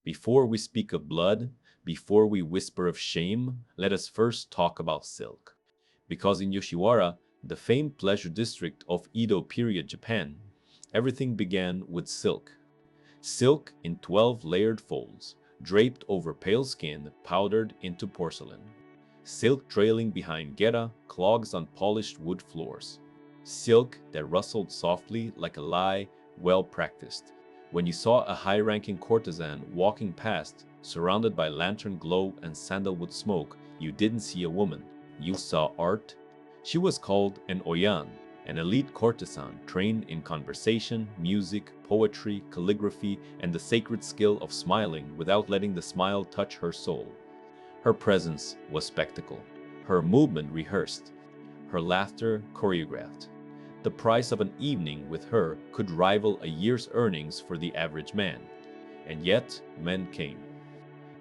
Before we speak of blood, before we whisper of shame, let us first talk about silk. Because in Yoshiwara, the famed pleasure district of Edo period Japan, everything began with silk. Silk in 12 layered folds, draped over pale skin powdered into porcelain. Silk trailing behind geta clogs on polished wood floors. Silk that rustled softly like a lie well practiced. When you saw a high-ranking courtesan walking past, surrounded by lantern glow and sandalwood smoke, you didn't see a woman. You saw art. She was called an oyan, an elite courtesan trained in conversation, music, poetry, calligraphy, and the sacred skill of smiling without letting the smile touch her soul. Her presence was spectacle, her movement rehearsed, her laughter choreographed. The price of an evening with her could rival a year's earnings for the average man. And yet, men came.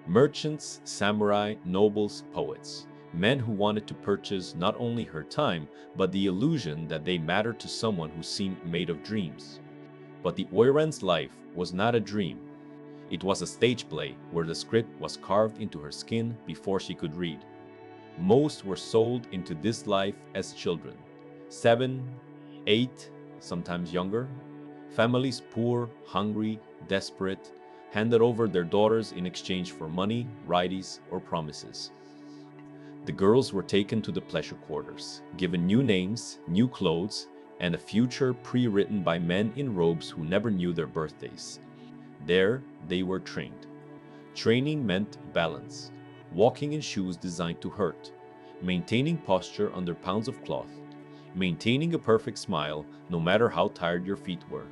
Merchants, samurai, nobles, poets. Men who wanted to purchase not only her time, but the illusion that they mattered to someone who seemed made of dreams. But the Oiran's life was not a dream. It was a stage play where the script was carved into her skin before she could read. Most were sold into this life as children. 7, 8, sometimes younger. Families poor, hungry, desperate, handed over their daughters in exchange for money, righties, or promises. The girls were taken to the pleasure quarters, given new names, new clothes, and a future pre-written by men in robes who never knew their birthdays. There, they were trained. Training meant balance, walking in shoes designed to hurt, maintaining posture under pounds of cloth, maintaining a perfect smile no matter how tired your feet were.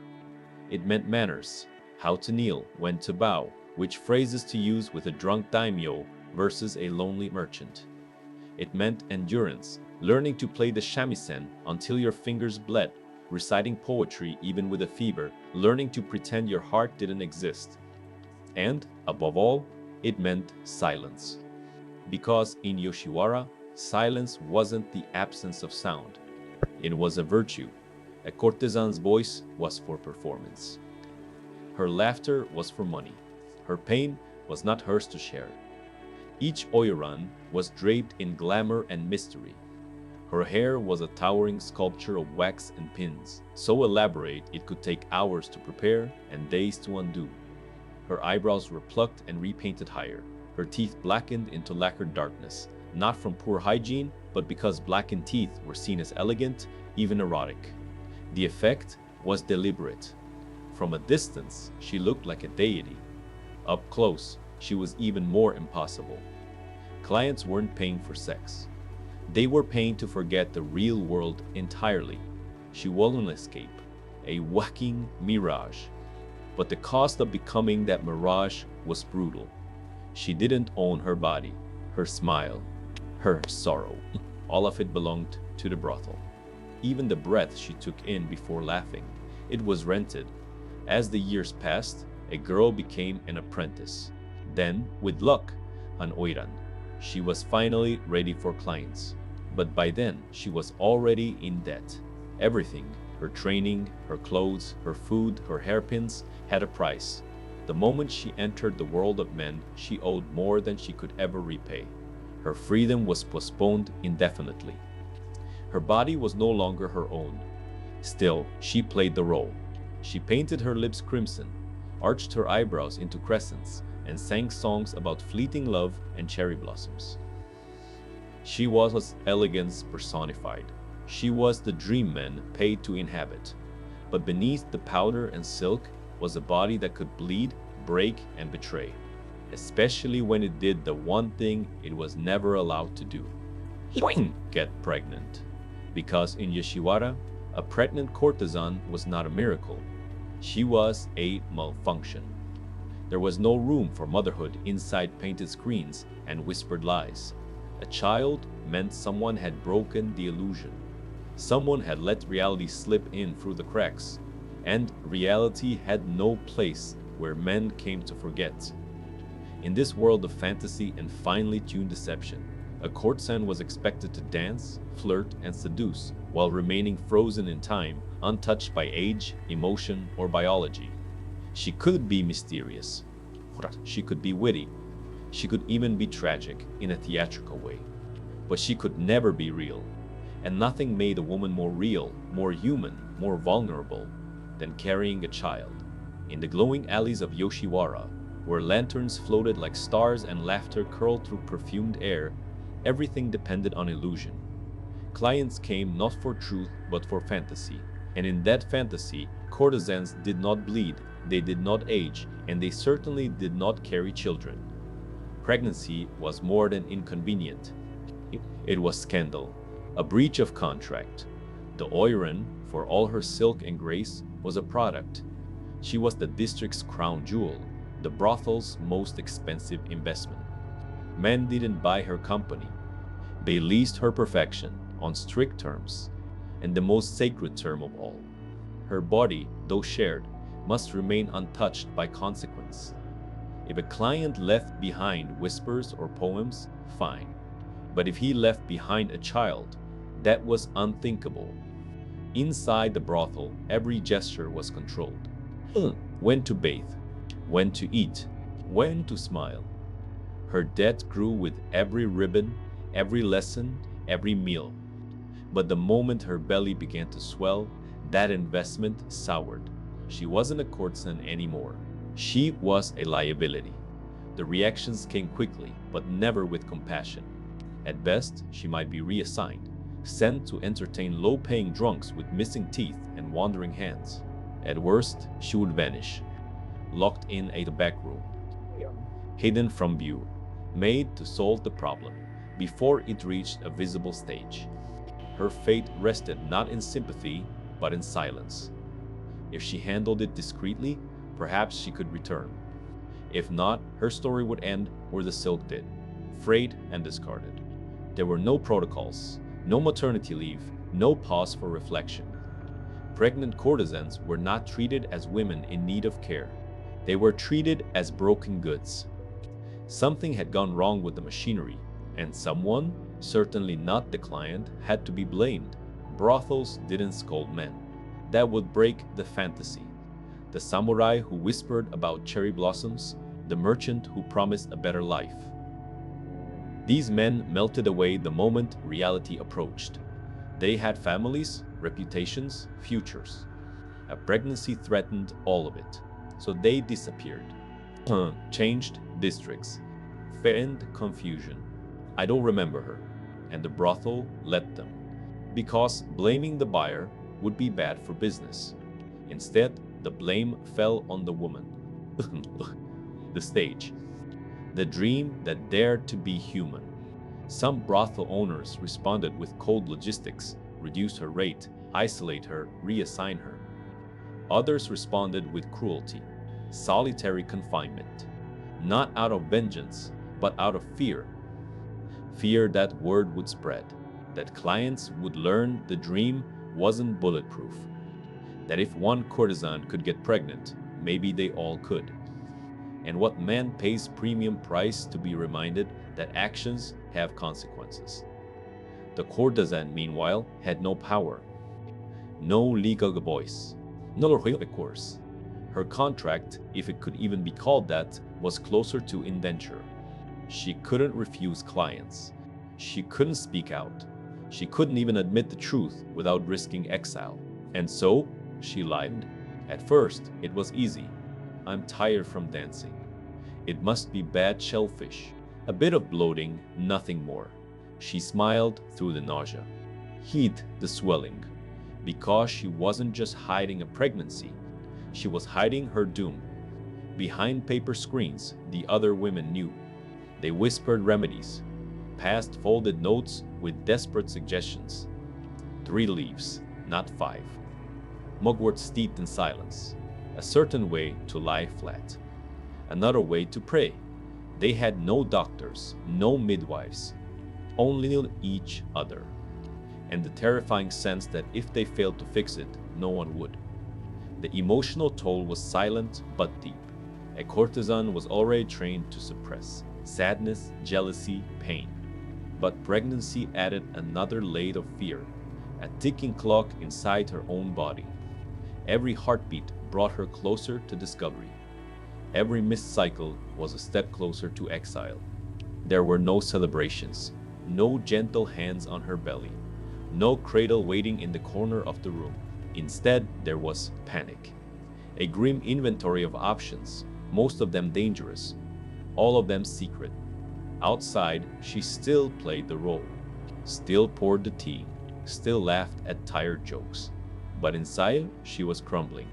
It meant manners, how to kneel, when to bow, which phrases to use with a drunk daimyo versus a lonely merchant. It meant endurance, learning to play the shamisen until your fingers bled, reciting poetry even with a fever, learning to pretend your heart didn't exist. And, above all, it meant silence. Because in Yoshiwara, silence wasn't the absence of sound. It was a virtue. A courtesan's voice was for performance. Her laughter was for money. Her pain was not hers to share. Each oiran was draped in glamour and mystery. Her hair was a towering sculpture of wax and pins, so elaborate it could take hours to prepare and days to undo. Her eyebrows were plucked and repainted higher, her teeth blackened into lacquered darkness, not from poor hygiene, but because blackened teeth were seen as elegant, even erotic. The effect was deliberate. From a distance, she looked like a deity. Up close, she was even more impossible. Clients weren't paying for sex. They were paying to forget the real world entirely. She was an escape, a whacking mirage. But the cost of becoming that mirage was brutal. She didn't own her body, her smile, her sorrow. All of it belonged to the brothel. Even the breath she took in before laughing, it was rented. As the years passed, a girl became an apprentice. Then, with luck, an oiran. She was finally ready for clients. But by then, she was already in debt. Everything, her training, her clothes, her food, her hairpins, had a price. The moment she entered the world of men, she owed more than she could ever repay. Her freedom was postponed indefinitely. Her body was no longer her own. Still, she played the role. She painted her lips crimson, arched her eyebrows into crescents, and sang songs about fleeting love and cherry blossoms. She was elegance personified. She was the dream men paid to inhabit. But beneath the powder and silk was a body that could bleed, break, and betray, especially when it did the one thing it was never allowed to do: get pregnant. Because in Yoshiwara, a pregnant courtesan was not a miracle. She was a malfunction. There was no room for motherhood inside painted screens and whispered lies. A child meant someone had broken the illusion. Someone had let reality slip in through the cracks, and reality had no place where men came to forget. In this world of fantasy and finely tuned deception, a courtesan was expected to dance, flirt, and seduce while remaining frozen in time, untouched by age, emotion, or biology. She could be mysterious, She could be witty. She could even be tragic in a theatrical way. But she could never be real. And nothing made a woman more real, more human, more vulnerable than carrying a child. In the glowing alleys of Yoshiwara, where lanterns floated like stars and laughter curled through perfumed air, everything depended on illusion. Clients came not for truth but for fantasy. And in that fantasy, courtesans did not bleed, they did not age, and they certainly did not carry children. Pregnancy was more than inconvenient. It was scandal, a breach of contract. The Oiran, for all her silk and grace, was a product. She was the district's crown jewel, the brothel's most expensive investment. Men didn't buy her company. They leased her perfection on strict terms, and the most sacred term of all. Her body, though shared, must remain untouched by consequence. If a client left behind whispers or poems, fine. But if he left behind a child, that was unthinkable. Inside the brothel, every gesture was controlled. When to bathe, when to eat, when to smile. Her debt grew with every ribbon, every lesson, every meal. But the moment her belly began to swell, that investment soured. She wasn't a courtesan anymore. She was a liability. The reactions came quickly, but never with compassion. At best, she might be reassigned, sent to entertain low-paying drunks with missing teeth and wandering hands. At worst, she would vanish, locked in a back room, hidden from view, made to solve the problem before it reached a visible stage. Her fate rested not in sympathy, but in silence. If she handled it discreetly, perhaps she could return. If not, her story would end where the silk did, frayed and discarded. There were no protocols, no maternity leave, no pause for reflection. Pregnant courtesans were not treated as women in need of care. They were treated as broken goods. Something had gone wrong with the machinery, and someone, certainly not the client, had to be blamed. Brothels didn't scold men. That would break the fantasy. The samurai who whispered about cherry blossoms, the merchant who promised a better life. These men melted away the moment reality approached. They had families, reputations, futures. A pregnancy threatened all of it, so they disappeared. Changed districts. Feigned confusion. I don't remember her, and the brothel let them. Because blaming the buyer would be bad for business. Instead, the blame fell on the woman. The stage. The dream that dared to be human. Some brothel owners responded with cold logistics, reduce her rate, isolate her, reassign her. Others responded with cruelty, solitary confinement. Not out of vengeance, but out of fear. Fear that word would spread, that clients would learn the dream wasn't bulletproof. That if one courtesan could get pregnant, maybe they all could. And what man pays premium price to be reminded that actions have consequences? The courtesan, meanwhile, had no power, no legal voice, no recourse. Her contract, if it could even be called that, was closer to indenture. She couldn't refuse clients. She couldn't speak out. She couldn't even admit the truth without risking exile. And so, she lied. At first, it was easy. I'm tired from dancing. It must be bad shellfish. A bit of bloating, nothing more. She smiled through the nausea. Hid the swelling. Because she wasn't just hiding a pregnancy. She was hiding her doom. Behind paper screens, the other women knew. They whispered remedies, passed folded notes with desperate suggestions. 3 leaves, not 5. Mugwort steeped in silence. A certain way to lie flat. Another way to pray. They had no doctors, no midwives, only each other. And the terrifying sense that if they failed to fix it, no one would. The emotional toll was silent but deep. A courtesan was already trained to suppress sadness, jealousy, pain. But pregnancy added another layer of fear, a ticking clock inside her own body. Every heartbeat brought her closer to discovery. Every missed cycle was a step closer to exile. There were no celebrations, no gentle hands on her belly, no cradle waiting in the corner of the room. Instead, there was panic. A grim inventory of options, most of them dangerous, all of them secret. Outside, she still played the role, still poured the tea, still laughed at tired jokes. But inside, she was crumbling.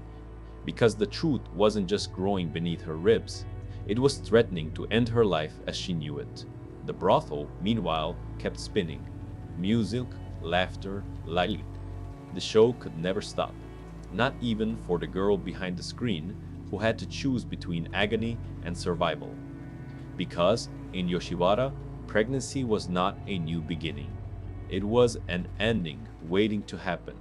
Because the truth wasn't just growing beneath her ribs, it was threatening to end her life as she knew it. The brothel, meanwhile, kept spinning. Music, laughter, light. The show could never stop, not even for the girl behind the screen who had to choose between agony and survival. Because, in Yoshiwara, pregnancy was not a new beginning. It was an ending waiting to happen.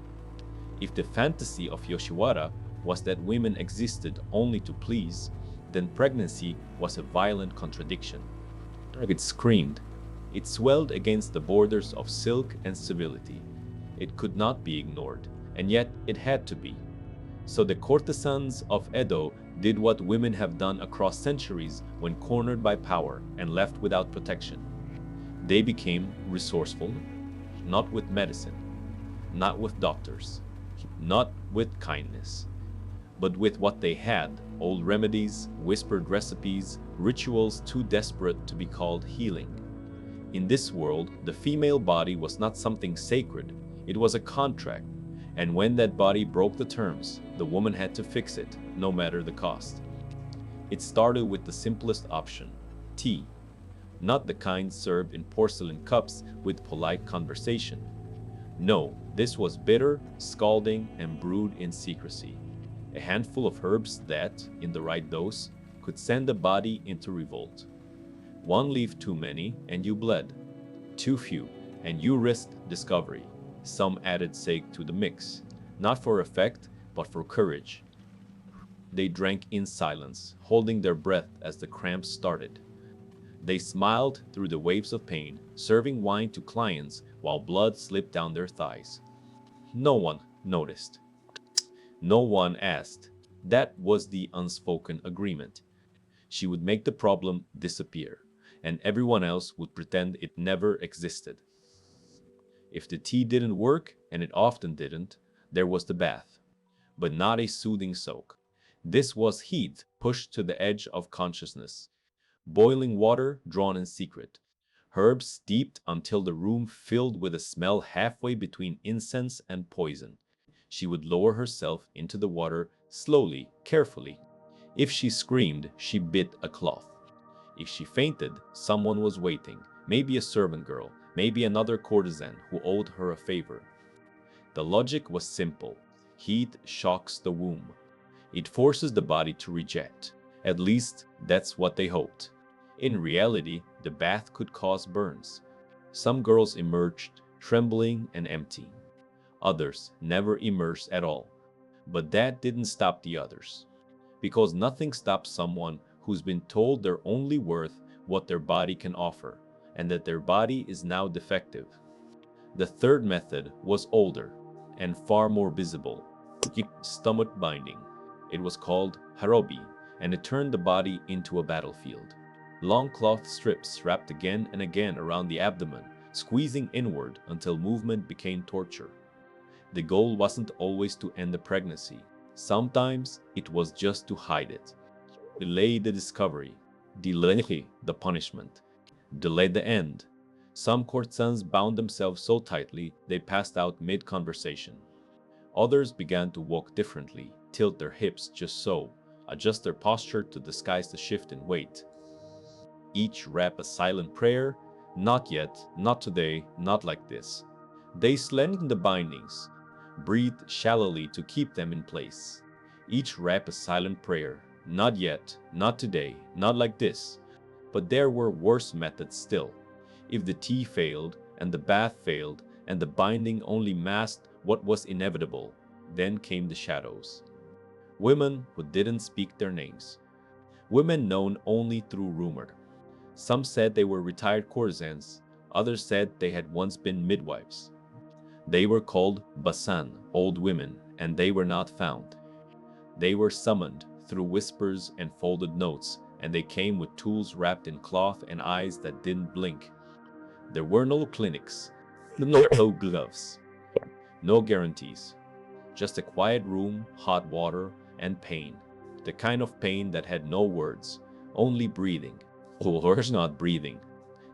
If the fantasy of Yoshiwara was that women existed only to please, then pregnancy was a violent contradiction. It screamed. It swelled against the borders of silk and civility. It could not be ignored, and yet it had to be. So the courtesans of Edo did what women have done across centuries when cornered by power and left without protection. They became resourceful, not with medicine, not with doctors, not with kindness, but with what they had: old remedies, whispered recipes, rituals too desperate to be called healing. In this world, the female body was not something sacred, it was a contract, and when that body broke the terms, the woman had to fix it, no matter the cost. It started with the simplest option: tea. Not the kind served in porcelain cups with polite conversation. No, this was bitter, scalding, and brewed in secrecy. A handful of herbs that, in the right dose, could send the body into revolt. One leaf too many, and you bled. Too few, and you risked discovery. Some added sake to the mix, not for effect, but for courage. They drank in silence, holding their breath as the cramps started. They smiled through the waves of pain, serving wine to clients while blood slipped down their thighs. No one noticed. No one asked. That was the unspoken agreement. She would make the problem disappear, and everyone else would pretend it never existed. If the tea didn't work, and it often didn't, there was the bath, but not a soothing soak. This was heat pushed to the edge of consciousness. Boiling water drawn in secret. Herbs steeped until the room filled with a smell halfway between incense and poison. She would lower herself into the water slowly, carefully. If she screamed, she bit a cloth. If she fainted, someone was waiting, maybe a servant girl, maybe another courtesan who owed her a favor. The logic was simple. Heat shocks the womb. It forces the body to reject. At least, that's what they hoped. In reality, the bath could cause burns. Some girls emerged, trembling and empty. Others never emerged at all. But that didn't stop the others. Because nothing stops someone who's been told they're only worth what their body can offer, and that their body is now defective. The third method was older and far more visible: stomach binding. It was called harobi, and it turned the body into a battlefield. Long cloth strips wrapped again and again around the abdomen, squeezing inward until movement became torture. The goal wasn't always to end the pregnancy. Sometimes it was just to hide it. Delay the discovery, delay the punishment, delay the end. Some courtesans bound themselves so tightly they passed out mid-conversation. Others began to walk differently, tilt their hips just so, adjust their posture to disguise the shift in weight. Each rap a silent prayer: not yet, not today, not like this. They lengthened the bindings, breathed shallowly to keep them in place. Each rap a silent prayer: not yet, not today, not like this. But there were worse methods still. If the tea failed, and the bath failed, and the binding only masked what was inevitable, then came the shadows. Women who didn't speak their names. Women known only through rumor. Some said they were retired courtesans, others said they had once been midwives. They were called basan, old women, and they were not found. They were summoned through whispers and folded notes, and they came with tools wrapped in cloth and eyes that didn't blink. There were no clinics, no gloves, no guarantees. Just a quiet room, hot water, and pain. The kind of pain that had no words, only breathing. Or not breathing,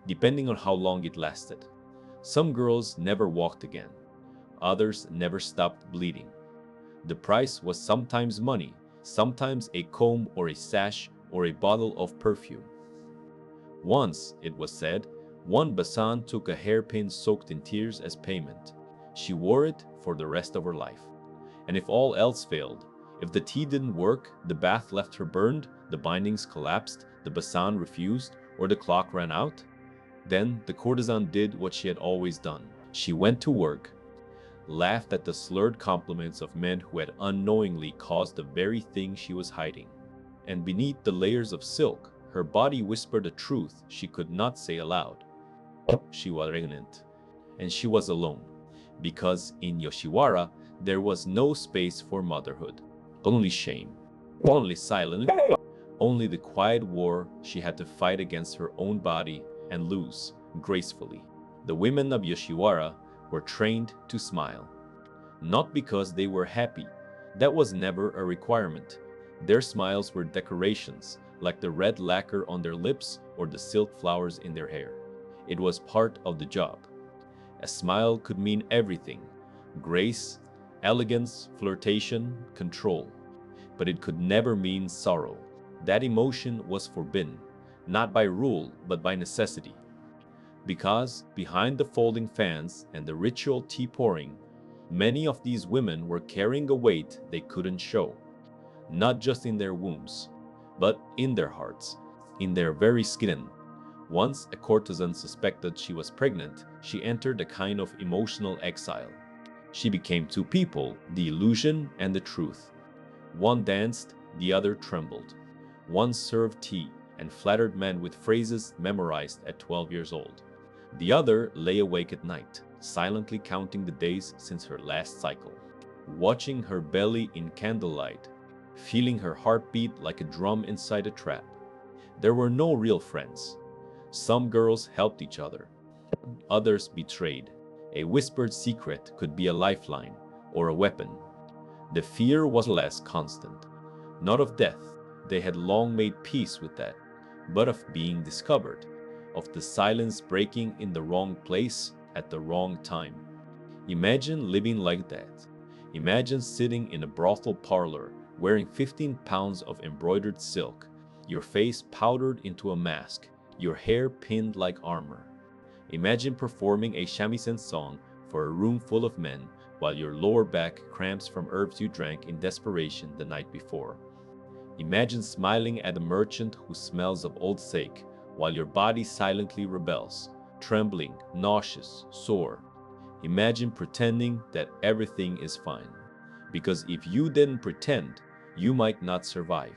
depending on how long it lasted. Some girls never walked again. Others never stopped bleeding. The price was sometimes money, sometimes a comb or a sash or a bottle of perfume. Once, it was said, one Basan took a hairpin soaked in tears as payment. She wore it for the rest of her life. And if all else failed, if the tea didn't work, the bath left her burned, the bindings collapsed, the Basan refused, or the clock ran out, then the courtesan did what she had always done. She went to work, laughed at the slurred compliments of men who had unknowingly caused the very thing she was hiding. And beneath the layers of silk, her body whispered a truth she could not say aloud. She was pregnant, and she was alone, because in Yoshiwara there was no space for motherhood. Only shame, only silence, only the quiet war she had to fight against her own body and lose gracefully. The women of Yoshiwara were trained to smile. Not because they were happy. That was never a requirement. Their smiles were decorations, like the red lacquer on their lips or the silk flowers in their hair. It was part of the job. A smile could mean everything: grace, elegance, flirtation, control. But it could never mean sorrow. That emotion was forbidden, not by rule, but by necessity. Because behind the folding fans and the ritual tea pouring, many of these women were carrying a weight they couldn't show, not just in their wombs, but in their hearts, in their very skin. Once a courtesan suspected she was pregnant, she entered a kind of emotional exile. She became two people, the illusion and the truth. One danced, the other trembled. One served tea and flattered men with phrases memorized at 12 years old. The other lay awake at night, silently counting the days since her last cycle, watching her belly in candlelight, feeling her heartbeat like a drum inside a trap. There were no real friends. Some girls helped each other. Others betrayed. A whispered secret could be a lifeline or a weapon. The fear was less constant. Not of death, they had long made peace with that, but of being discovered, of the silence breaking in the wrong place at the wrong time. Imagine living like that. Imagine sitting in a brothel parlor wearing 15 pounds of embroidered silk, your face powdered into a mask, your hair pinned like armor. Imagine performing a shamisen song for a room full of men while your lower back cramps from herbs you drank in desperation the night before. Imagine smiling at a merchant who smells of old sake while your body silently rebels, trembling, nauseous, sore. Imagine pretending that everything is fine. Because if you didn't pretend, you might not survive.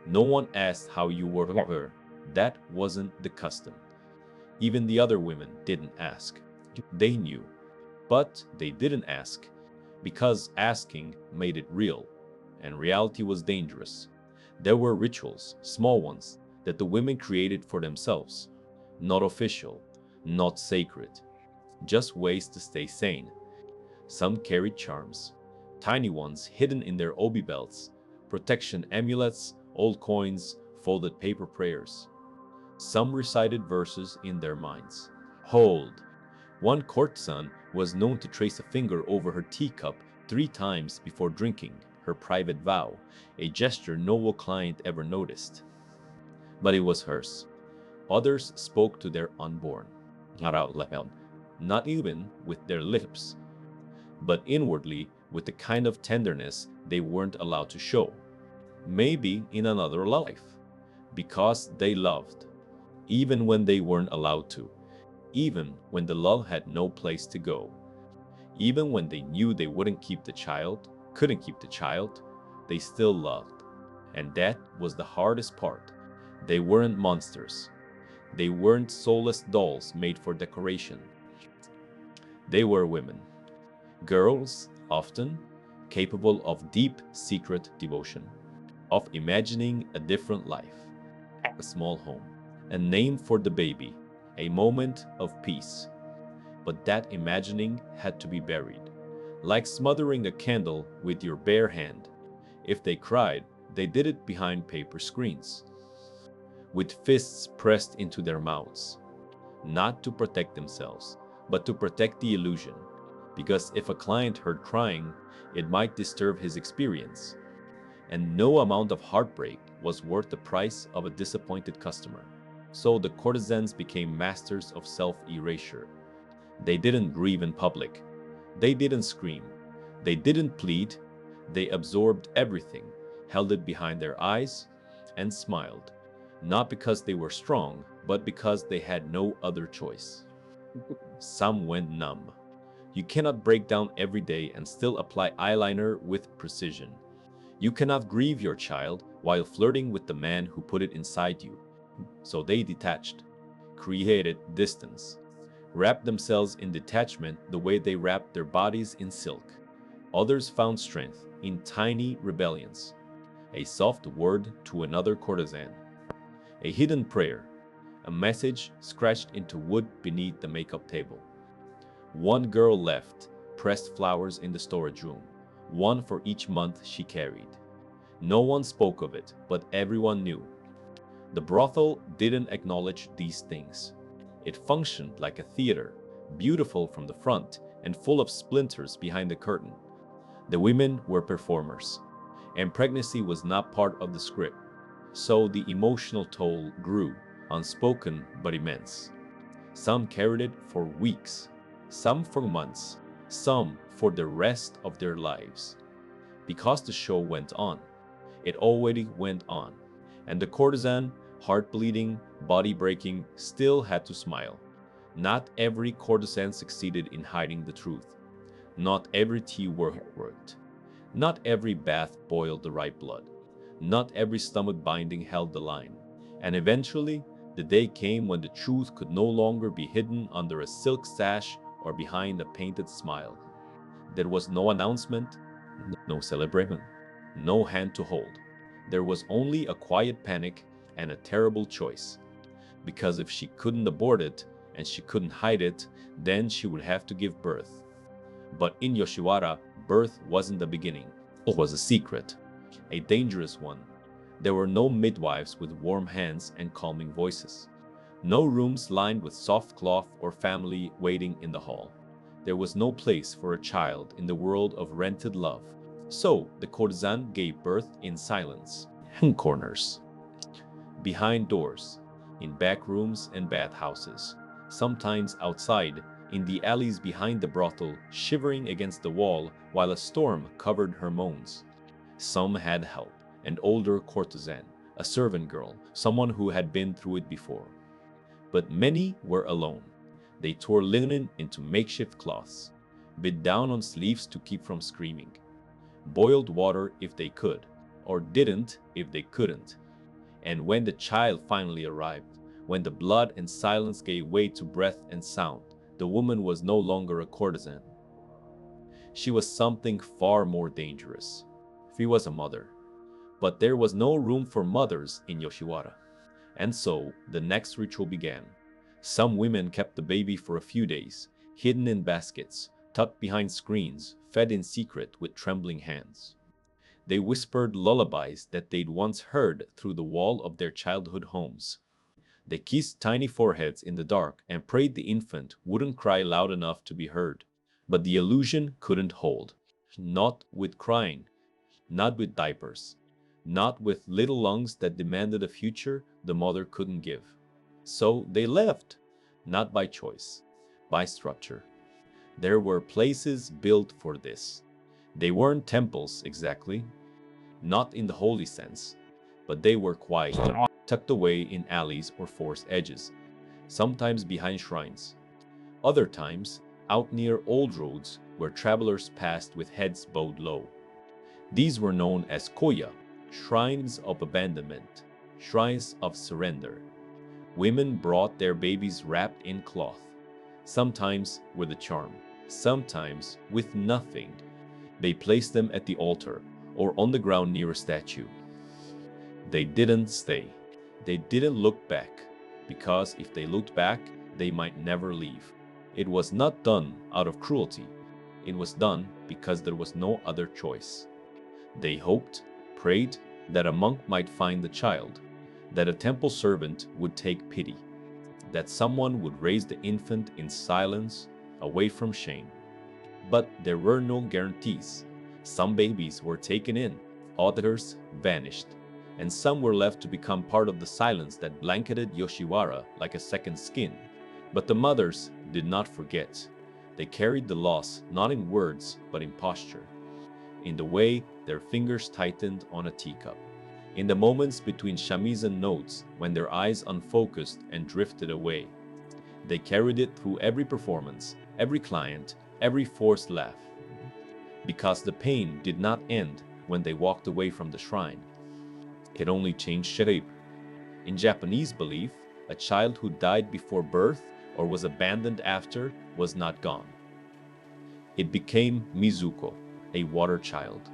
No one asked how you were. That wasn't the custom. Even the other women didn't ask. They knew. But they didn't ask, because asking made it real, and reality was dangerous. There were rituals, small ones, that the women created for themselves. Not official, not sacred. Just ways to stay sane. Some carried charms, tiny ones hidden in their obi belts, protection amulets, old coins, folded paper prayers. Some recited verses in their minds. Hold! One courtesan was known to trace a finger over her teacup 3 times before drinking, her private vow, a gesture no client ever noticed. But it was hers. Others spoke to their unborn, not out loud, not even with their lips, but inwardly with the kind of tenderness they weren't allowed to show. Maybe in another life, because they loved, even when they weren't allowed to. Even when the love had no place to go. Even when they knew they wouldn't keep the child, couldn't keep the child, they still loved. And that was the hardest part. They weren't monsters. They weren't soulless dolls made for decoration. They were women. Girls, often, capable of deep, secret devotion. of imagining a different life, a small home, a name for the baby, a moment of peace. But that imagining had to be buried, like smothering a candle with your bare hand. If they cried, they did it behind paper screens, with fists pressed into their mouths, not to protect themselves, but to protect the illusion, because if a client heard crying, it might disturb his experience, and no amount of heartbreak was worth the price of a disappointed customer. So the courtesans became masters of self-erasure. They didn't grieve in public. They didn't scream. They didn't plead. They absorbed everything, held it behind their eyes, and smiled, not because they were strong, but because they had no other choice. Some went numb. You cannot break down every day and still apply eyeliner with precision. You cannot grieve your child while flirting with the man who put it inside you. So they detached, created distance, wrapped themselves in detachment the way they wrapped their bodies in silk. Others found strength in tiny rebellions, a soft word to another courtesan, a hidden prayer, a message scratched into wood beneath the makeup table. One girl left pressed flowers in the storage room, one for each month she carried. No one spoke of it, but everyone knew. The brothel didn't acknowledge these things. It functioned like a theater, beautiful from the front and full of splinters behind the curtain. The women were performers, and pregnancy was not part of the script. So the emotional toll grew, unspoken but immense. Some carried it for weeks, some for months, some for the rest of their lives. Because the show went on, it already went on, and the courtesan, heart bleeding, body breaking, still had to smile. Not every courtesan succeeded in hiding the truth. Not every tea worked. Not every bath boiled the right blood. Not every stomach binding held the line. And eventually, the day came when the truth could no longer be hidden under a silk sash or behind a painted smile. There was no announcement, no celebration, no hand to hold. There was only a quiet panic and a terrible choice. Because if she couldn't abort it and she couldn't hide it, then she would have to give birth. But in Yoshiwara, birth wasn't the beginning. It was a secret, a dangerous one. There were no midwives with warm hands and calming voices. No rooms lined with soft cloth or family waiting in the hall. There was no place for a child in the world of rented love. So the courtesan gave birth in silence, in corners, behind doors, in back rooms and bathhouses, sometimes outside, in the alleys behind the brothel, shivering against the wall while a storm covered her moans. Some had help, an older courtesan, a servant girl, someone who had been through it before. But many were alone. They tore linen into makeshift cloths, bit down on sleeves to keep from screaming, boiled water if they could, or didn't if they couldn't. And when the child finally arrived, when the blood and silence gave way to breath and sound, the woman was no longer a courtesan. She was something far more dangerous. She was a mother. But there was no room for mothers in Yoshiwara. And so the next ritual began. Some women kept the baby for a few days, hidden in baskets, tucked behind screens, fed in secret with trembling hands. They whispered lullabies that they'd once heard through the wall of their childhood homes. They kissed tiny foreheads in the dark and prayed the infant wouldn't cry loud enough to be heard. But the illusion couldn't hold. Not with crying, not with diapers, not with little lungs that demanded a future the mother couldn't give. So they left, not by choice, by structure. There were places built for this. They weren't temples exactly, not in the holy sense, but they were quiet, tucked away in alleys or forest edges, sometimes behind shrines, other times out near old roads where travelers passed with heads bowed low. These were known as koya, shrines of abandonment, shrines of surrender. Women brought their babies wrapped in cloth, sometimes with a charm, sometimes with nothing. They placed them at the altar or on the ground near a statue. They didn't stay. They didn't look back, because if they looked back, they might never leave. It was not done out of cruelty. It was done because there was no other choice. They hoped, prayed, that a monk might find the child, that a temple servant would take pity, that someone would raise the infant in silence, away from shame. But there were no guarantees. Some babies were taken in, others vanished, and some were left to become part of the silence that blanketed Yoshiwara like a second skin. But the mothers did not forget. They carried the loss not in words but in posture, in the way their fingers tightened on a teacup, in the moments between shamisen notes when their eyes unfocused and drifted away. They carried it through every performance, every client, every forced laugh. Because the pain did not end when they walked away from the shrine. It only changed shape. In Japanese belief, a child who died before birth or was abandoned after was not gone. It became Mizuko, a water child,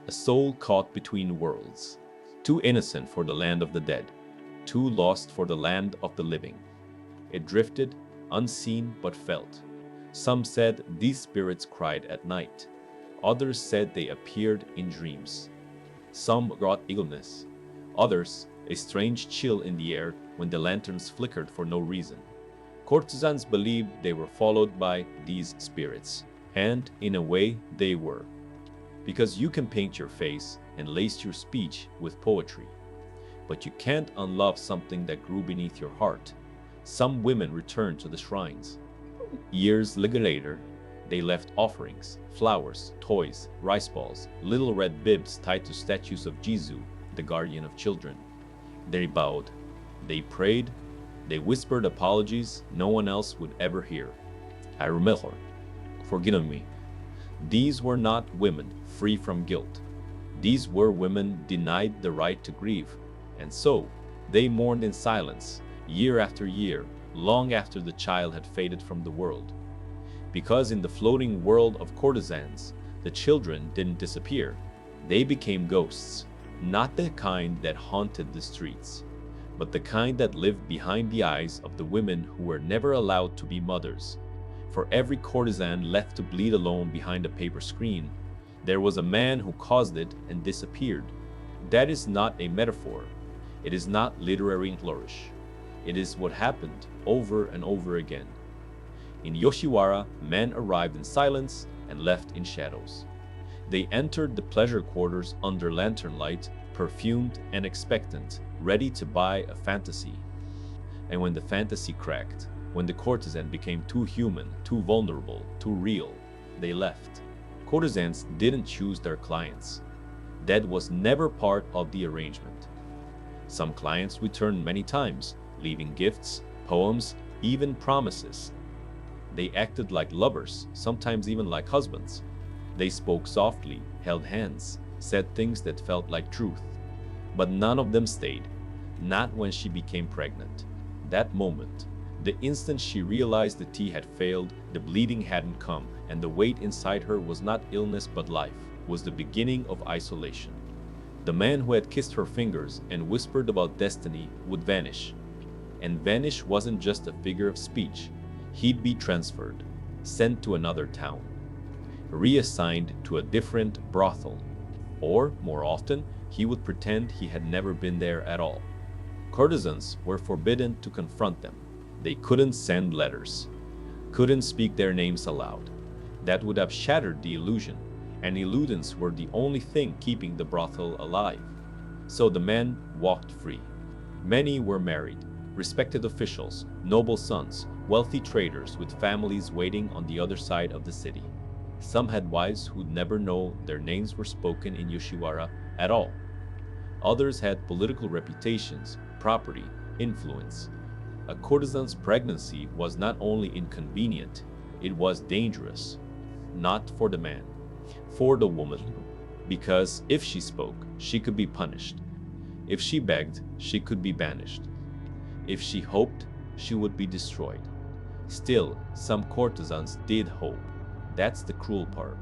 a soul caught between worlds, too innocent for the land of the dead, too lost for the land of the living. It drifted, unseen but felt. Some said these spirits cried at night. Others said they appeared in dreams. Some brought illness. Others, a strange chill in the air when the lanterns flickered for no reason. Courtesans believed they were followed by these spirits, and in a way they were. Because you can paint your face and lace your speech with poetry, but you can't unlove something that grew beneath your heart. Some women returned to the shrines. Years later, they left offerings, flowers, toys, rice balls, little red bibs tied to statues of Jizu, the guardian of children. They bowed, they prayed, they whispered apologies no one else would ever hear. I remember, forgive me. These were not women free from guilt. These were women denied the right to grieve, and so they mourned in silence, year after year, long after the child had faded from the world. Because in the floating world of courtesans, the children didn't disappear. They became ghosts, not the kind that haunted the streets, but the kind that lived behind the eyes of the women who were never allowed to be mothers. For every courtesan left to bleed alone behind a paper screen, there was a man who caused it and disappeared. That is not a metaphor. It is not literary flourish. It is what happened over and over again. In Yoshiwara, men arrived in silence and left in shadows. They entered the pleasure quarters under lantern light, perfumed and expectant, ready to buy a fantasy. And when the fantasy cracked, when the courtesan became too human, too vulnerable, too real, they left. Courtesans didn't choose their clients. That was never part of the arrangement. Some clients returned many times, leaving gifts, poems, even promises. They acted like lovers, sometimes even like husbands. They spoke softly, held hands, said things that felt like truth. But none of them stayed, not when she became pregnant. That moment, the instant she realized the tea had failed, the bleeding hadn't come, and the weight inside her was not illness but life, was the beginning of isolation. The man who had kissed her fingers and whispered about destiny would vanish. And vanish wasn't just a figure of speech. He'd be transferred, sent to another town, reassigned to a different brothel. Or, more often, he would pretend he had never been there at all. Courtesans were forbidden to confront them. They couldn't send letters, couldn't speak their names aloud. That would have shattered the illusion, and illudents were the only thing keeping the brothel alive. So the men walked free. Many were married, respected officials, noble sons, wealthy traders with families waiting on the other side of the city. Some had wives who'd never know their names were spoken in Yoshiwara at all. Others had political reputations, property, influence. A courtesan's pregnancy was not only inconvenient, it was dangerous. Not for the man, for the woman. Because if she spoke, she could be punished. If she begged, she could be banished. If she hoped, she would be destroyed. Still, some courtesans did hope. That's the cruel part.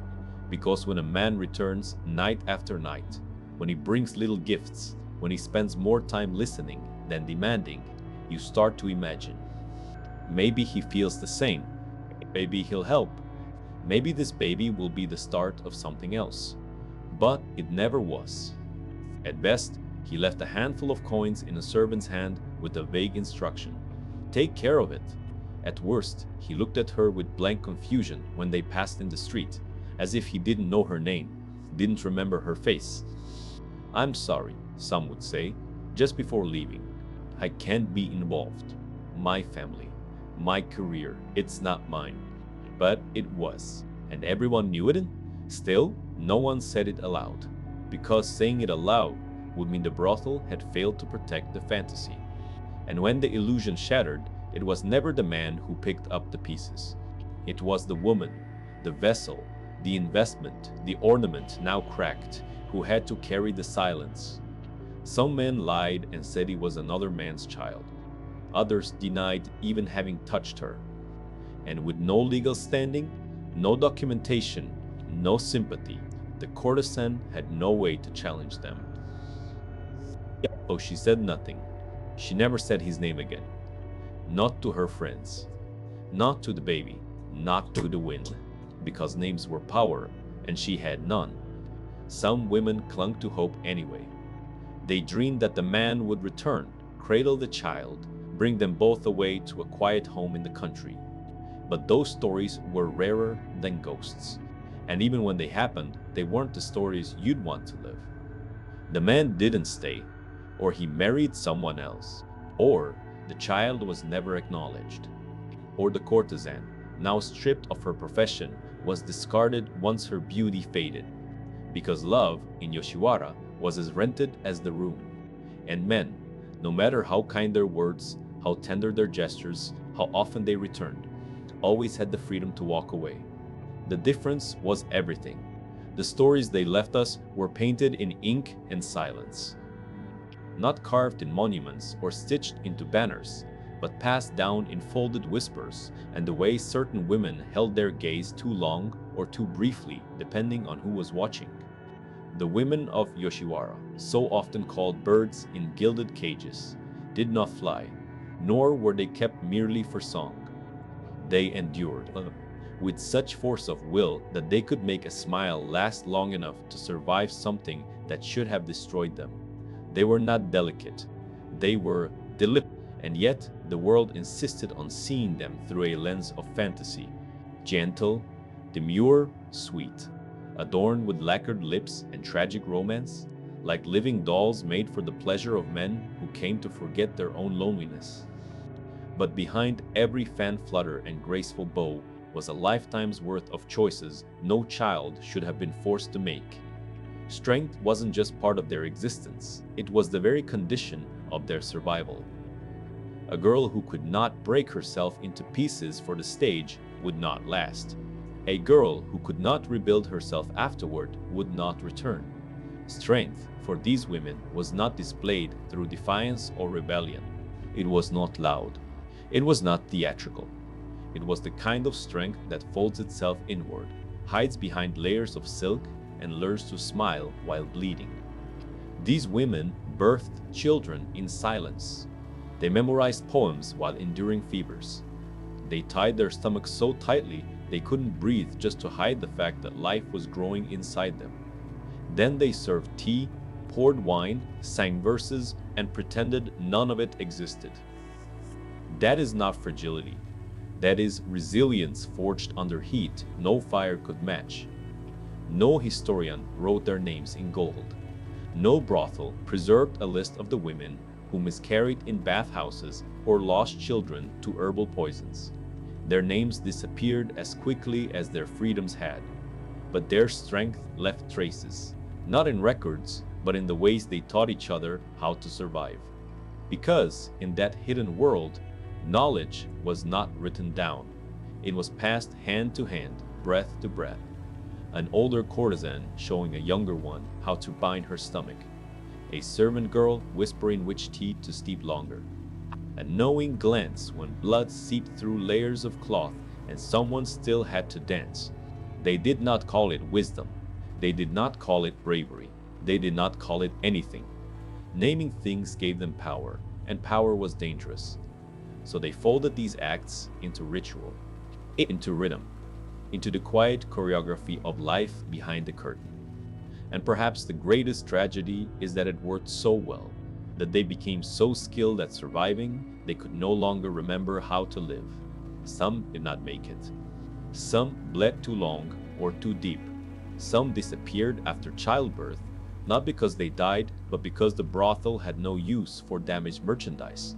Because when a man returns night after night, when he brings little gifts, when he spends more time listening than demanding, you start to imagine. Maybe he feels the same. Maybe he'll help. Maybe this baby will be the start of something else. But it never was. At best, he left a handful of coins in a servant's hand with a vague instruction: take care of it. At worst, he looked at her with blank confusion when they passed in the street, as if he didn't know her name, didn't remember her face. I'm sorry, some would say, just before leaving. I can't be involved. My family, my career, it's not mine. But it was, and everyone knew it. Still, no one said it aloud, because saying it aloud would mean the brothel had failed to protect the fantasy. And when the illusion shattered, it was never the man who picked up the pieces. It was the woman, the vessel, the investment, the ornament now cracked, who had to carry the silence. Some men lied and said he was another man's child. Others denied even having touched her. And with no legal standing, no documentation, no sympathy, the courtesan had no way to challenge them. So she said nothing. She never said his name again. Not to her friends, not to the baby, not to the wind, because names were power and she had none. Some women clung to hope anyway. They dreamed that the man would return, cradle the child, bring them both away to a quiet home in the country. But those stories were rarer than ghosts. And even when they happened, they weren't the stories you'd want to live. The man didn't stay, or he married someone else, or the child was never acknowledged, or the courtesan, now stripped of her profession, was discarded once her beauty faded. Because love, in Yoshiwara, was as rented as the room. And men, no matter how kind their words, how tender their gestures, how often they returned, always had the freedom to walk away. The difference was everything. The stories they left us were painted in ink and silence. Not carved in monuments or stitched into banners, but passed down in folded whispers and the way certain women held their gaze too long or too briefly, depending on who was watching. The women of Yoshiwara, so often called birds in gilded cages, did not fly, nor were they kept merely for song. They endured with such force of will that they could make a smile last long enough to survive something that should have destroyed them. They were not delicate, they were deliberate, and yet the world insisted on seeing them through a lens of fantasy. Gentle, demure, sweet, adorned with lacquered lips and tragic romance, like living dolls made for the pleasure of men who came to forget their own loneliness. But behind every fan flutter and graceful bow was a lifetime's worth of choices no child should have been forced to make. Strength wasn't just part of their existence, it was the very condition of their survival. A girl who could not break herself into pieces for the stage would not last. A girl who could not rebuild herself afterward would not return. Strength for these women was not displayed through defiance or rebellion. It was not loud. It was not theatrical. It was the kind of strength that folds itself inward, hides behind layers of silk, and learns to smile while bleeding. These women birthed children in silence. They memorized poems while enduring fevers. They tied their stomachs so tightly they couldn't breathe just to hide the fact that life was growing inside them. Then they served tea, poured wine, sang verses, and pretended none of it existed. That is not fragility. That is resilience forged under heat no fire could match. No historian wrote their names in gold. No brothel preserved a list of the women who miscarried in bathhouses or lost children to herbal poisons. Their names disappeared as quickly as their freedoms had. But their strength left traces, not in records, but in the ways they taught each other how to survive. Because in that hidden world, knowledge was not written down. It was passed hand to hand, breath to breath. An older courtesan showing a younger one how to bind her stomach. A servant girl whispering which tea to steep longer. A knowing glance when blood seeped through layers of cloth and someone still had to dance. They did not call it wisdom. They did not call it bravery. They did not call it anything. Naming things gave them power, and power was dangerous. So they folded these acts into ritual, into rhythm, into the quiet choreography of life behind the curtain. And perhaps the greatest tragedy is that it worked so well, that they became so skilled at surviving, they could no longer remember how to live. Some did not make it. Some bled too long or too deep. Some disappeared after childbirth, not because they died, but because the brothel had no use for damaged merchandise.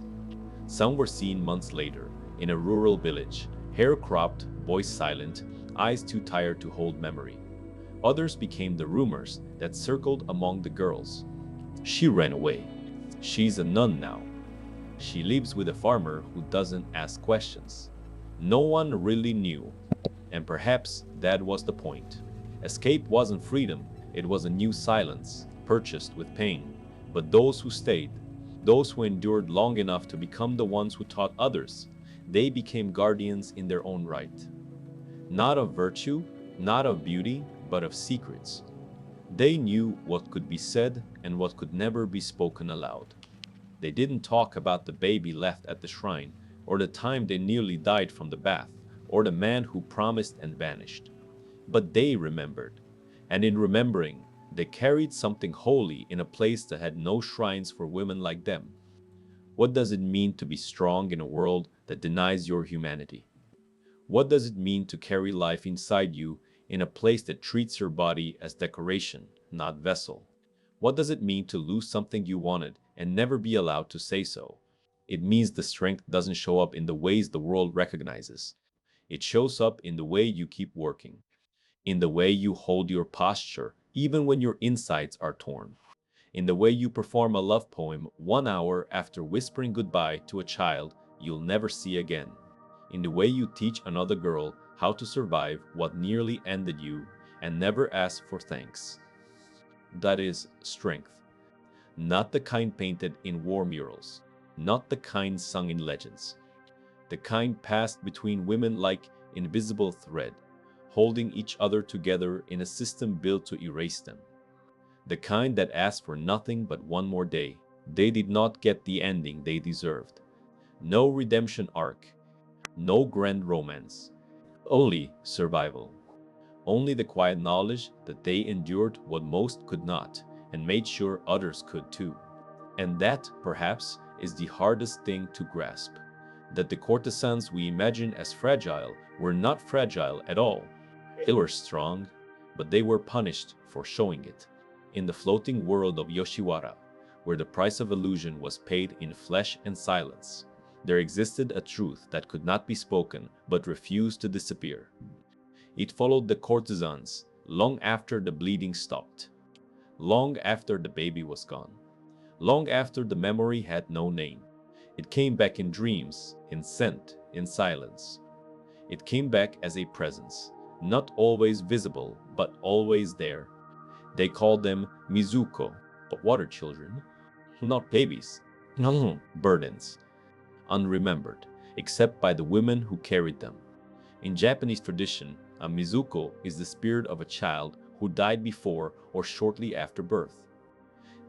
Some were seen months later, in a rural village, hair cropped, voice silent, eyes too tired to hold memory. Others became the rumors that circled among the girls. She ran away. She's a nun now. She lives with a farmer who doesn't ask questions. No one really knew, and perhaps that was the point. Escape wasn't freedom, it was a new silence, purchased with pain. But those who stayed, those who endured long enough to become the ones who taught others, they became guardians in their own right. Not of virtue, not of beauty, but of secrets. They knew what could be said and what could never be spoken aloud. They didn't talk about the baby left at the shrine, or the time they nearly died from the bath, or the man who promised and vanished. But they remembered, and in remembering, they carried something holy in a place that had no shrines for women like them. What does it mean to be strong in a world that denies your humanity? What does it mean to carry life inside you in a place that treats your body as decoration, not vessel? What does it mean to lose something you wanted and never be allowed to say so? It means the strength doesn't show up in the ways the world recognizes. It shows up in the way you keep working, in the way you hold your posture even when your insides are torn, in the way you perform a love poem 1 hour after whispering goodbye to a child you'll never see again, in the way you teach another girl how to survive what nearly ended you and never ask for thanks. That is strength. Not the kind painted in war murals, not the kind sung in legends, the kind passed between women like invisible thread, holding each other together in a system built to erase them. The kind that asked for nothing but one more day. They did not get the ending they deserved. No redemption arc, no grand romance, only survival. Only the quiet knowledge that they endured what most could not and made sure others could too. And that, perhaps, is the hardest thing to grasp. That the courtesans we imagine as fragile were not fragile at all. They were strong, but they were punished for showing it. In the floating world of Yoshiwara, where the price of illusion was paid in flesh and silence, there existed a truth that could not be spoken but refused to disappear. It followed the courtesans long after the bleeding stopped, long after the baby was gone, long after the memory had no name. It came back in dreams, in scent, in silence. It came back as a presence, not always visible, but always there. They called them Mizuko, water children, not babies, burdens, unremembered, except by the women who carried them. In Japanese tradition, a Mizuko is the spirit of a child who died before or shortly after birth.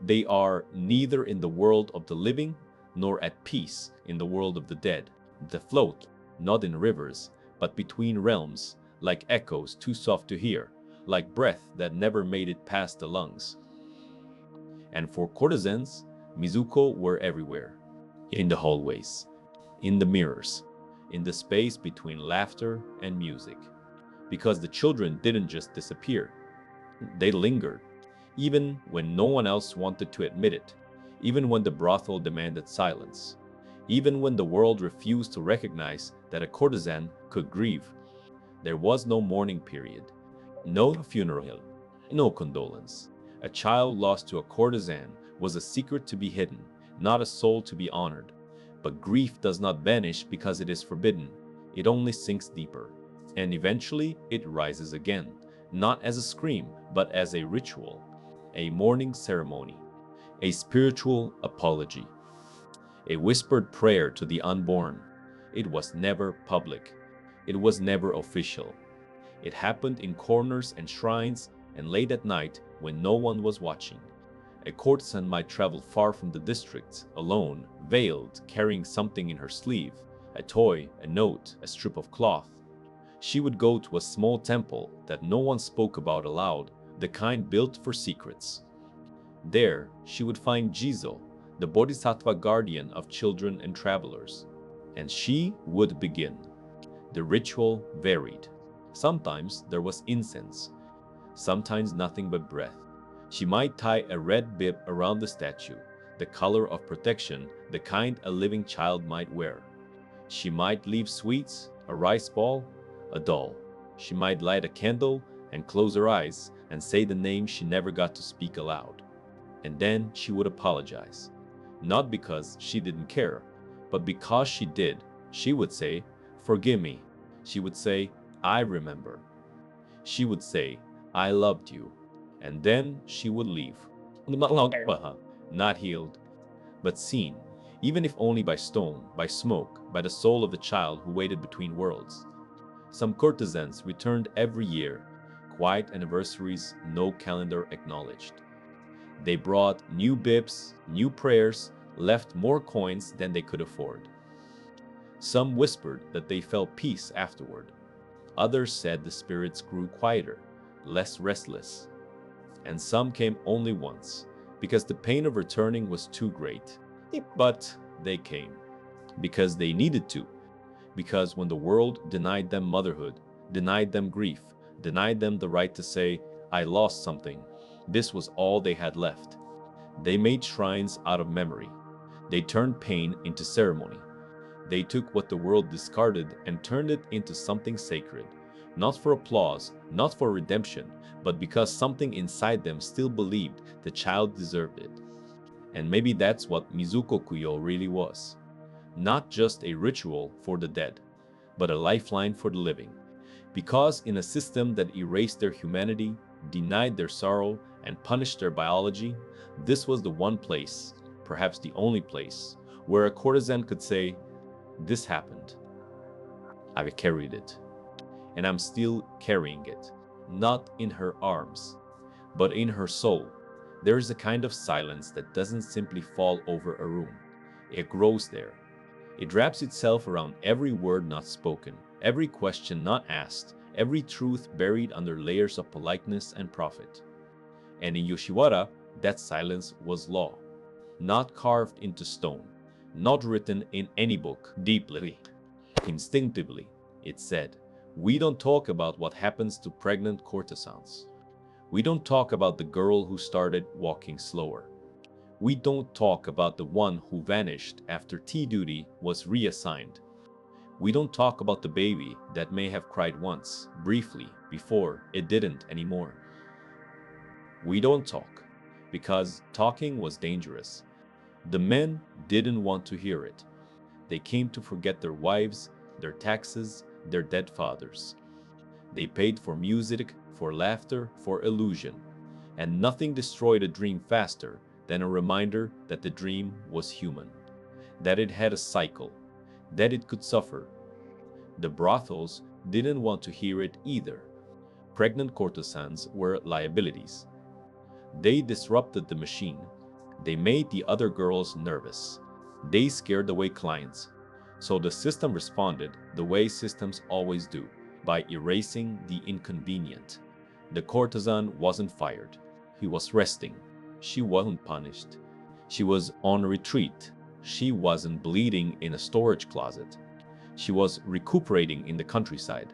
They are neither in the world of the living nor at peace in the world of the dead. They float, not in rivers, but between realms, like echoes too soft to hear, like breath that never made it past the lungs. And for courtesans, Mizuko were everywhere. In the hallways, in the mirrors, in the space between laughter and music. Because the children didn't just disappear, they lingered, even when no one else wanted to admit it, even when the brothel demanded silence, even when the world refused to recognize that a courtesan could grieve. There was no mourning period, no funeral, no condolence. A child lost to a courtesan was a secret to be hidden, not a soul to be honored. But grief does not vanish because it is forbidden. It only sinks deeper. And eventually it rises again, not as a scream, but as a ritual, a mourning ceremony, a spiritual apology, a whispered prayer to the unborn. It was never public. It was never official. It happened in corners and shrines and late at night when no one was watching. A courtesan might travel far from the district, alone, veiled, carrying something in her sleeve, a toy, a note, a strip of cloth. She would go to a small temple that no one spoke about aloud, the kind built for secrets. There, she would find Jizo, the bodhisattva guardian of children and travelers. And she would begin. The ritual varied. Sometimes there was incense, sometimes nothing but breath. She might tie a red bib around the statue, the color of protection, the kind a living child might wear. She might leave sweets, a rice ball, a doll. She might light a candle and close her eyes and say the name she never got to speak aloud. And then she would apologize. Not because she didn't care, but because she did. She would say, "Forgive me." She would say, "I remember." She would say, "I loved you." And then she would leave. Not healed, but seen, even if only by stone, by smoke, by the soul of the child who waited between worlds. Some courtesans returned every year, quiet anniversaries no calendar acknowledged. They brought new bibs, new prayers, left more coins than they could afford. Some whispered that they felt peace afterward. Others said the spirits grew quieter, less restless. And some came only once, because the pain of returning was too great. But they came, because they needed to, because when the world denied them motherhood, denied them grief, denied them the right to say, "I lost something," this was all they had left. They made shrines out of memory. They turned pain into ceremony. They took what the world discarded and turned it into something sacred, not for applause, not for redemption, but because something inside them still believed the child deserved it. And maybe that's what Mizuko Kuyo really was. Not just a ritual for the dead, but a lifeline for the living. Because in a system that erased their humanity, denied their sorrow, and punished their biology, this was the one place, perhaps the only place, where a courtesan could say, "This happened. I've carried it. And I'm still carrying it, not in her arms, but in her soul." There is a kind of silence that doesn't simply fall over a room. It grows there. It wraps itself around every word not spoken, every question not asked, every truth buried under layers of politeness and profit. And in Yoshiwara, that silence was law. Not carved into stone, not written in any book, deeply, instinctively. It said, "We don't talk about what happens to pregnant courtesans. We don't talk about the girl who started walking slower. We don't talk about the one who vanished after tea duty was reassigned. We don't talk about the baby that may have cried once, briefly, before it didn't anymore. We don't talk, because talking was dangerous. The men didn't want to hear it. They came to forget their wives, their taxes, their dead fathers. They paid for music, for laughter, for illusion. And nothing destroyed a dream faster than a reminder that the dream was human, that it had a cycle, that it could suffer. The brothels didn't want to hear it either. Pregnant courtesans were liabilities. They disrupted the machine. They made the other girls nervous. They scared away clients. So the system responded the way systems always do, by erasing the inconvenient. The courtesan wasn't fired. He was resting. She wasn't punished. She was on retreat. She wasn't bleeding in a storage closet. She was recuperating in the countryside.